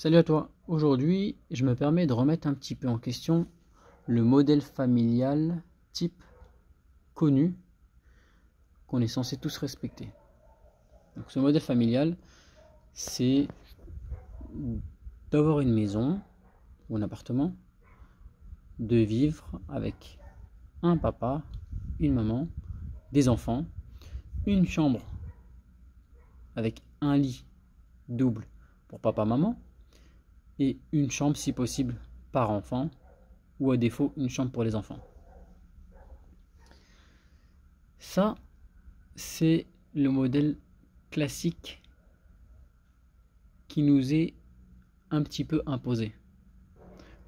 Salut à toi, aujourd'hui je me permets de remettre un petit peu en question le modèle familial type connu qu'on est censé tous respecter. Donc ce modèle familial, c'est d'avoir une maison ou un appartement, de vivre avec un papa, une maman, des enfants, une chambre avec un lit double pour papa-maman et une chambre si possible par enfant ou à défaut une chambre pour les enfants. Ça, c'est le modèle classique qui nous est un petit peu imposé.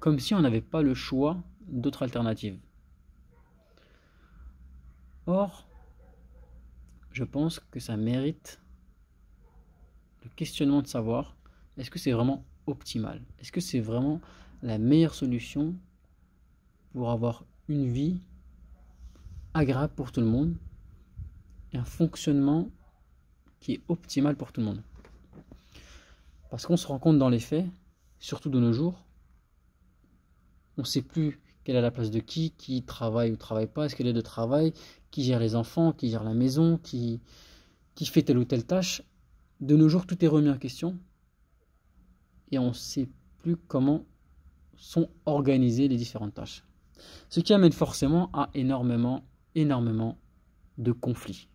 Comme si on n'avait pas le choix d'autres alternatives. Or, je pense que ça mérite le questionnement de savoir, est-ce que c'est vraiment optimal? Est-ce que c'est vraiment la meilleure solution pour avoir une vie agréable pour tout le monde et un fonctionnement qui est optimal pour tout le monde? Parce qu'on se rend compte dans les faits, surtout de nos jours, on ne sait plus quelle est la place de qui travaille ou travaille pas, est-ce qu'elle est de travail, qui gère les enfants, qui gère la maison, qui fait telle ou telle tâche. De nos jours, tout est remis en question et on ne sait plus comment sont organisées les différentes tâches. Ce qui amène forcément à énormément de conflits,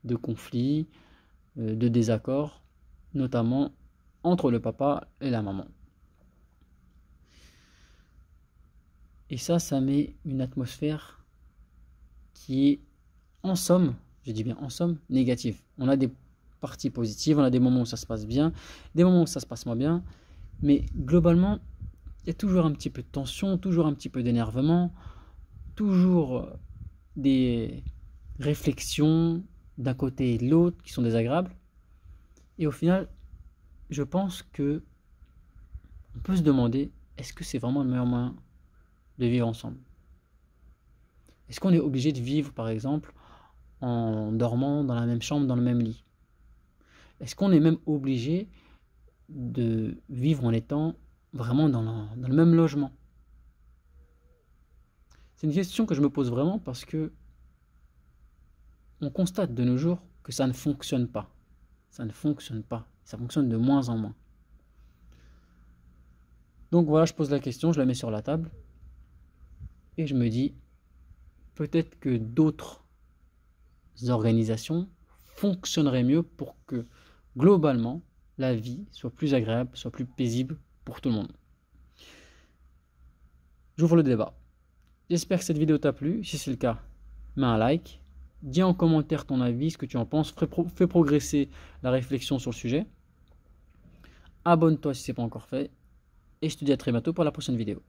de désaccords, notamment entre le papa et la maman. Et ça met une atmosphère qui est, en somme, je dis bien en somme, négative. On a des parties positives, on a des moments où ça se passe bien, des moments où ça se passe moins bien, mais globalement, il y a toujours un petit peu de tension, toujours un petit peu d'énervement, toujours des réflexions d'un côté et de l'autre qui sont désagréables. Et au final, je pense que on peut se demander, est-ce que c'est vraiment le meilleur moyen de vivre ensemble? Est-ce qu'on est obligé de vivre, par exemple, en dormant dans la même chambre, dans le même lit? Est-ce qu'on est même obligé de vivre en étant vraiment dans le même logement? C'est une question que je me pose vraiment parce que on constate de nos jours que ça ne fonctionne pas. Ça ne fonctionne pas. Ça fonctionne de moins en moins. Donc voilà, je pose la question, je la mets sur la table et je me dis, peut-être que d'autres organisations fonctionneraient mieux pour que globalement la vie soit plus agréable, soit plus paisible pour tout le monde. J'ouvre le débat. J'espère que cette vidéo t'a plu. Si c'est le cas, mets un like. Dis en commentaire ton avis, ce que tu en penses. Fais progresser la réflexion sur le sujet. Abonne-toi si ce n'est pas encore fait. Et je te dis à très bientôt pour la prochaine vidéo.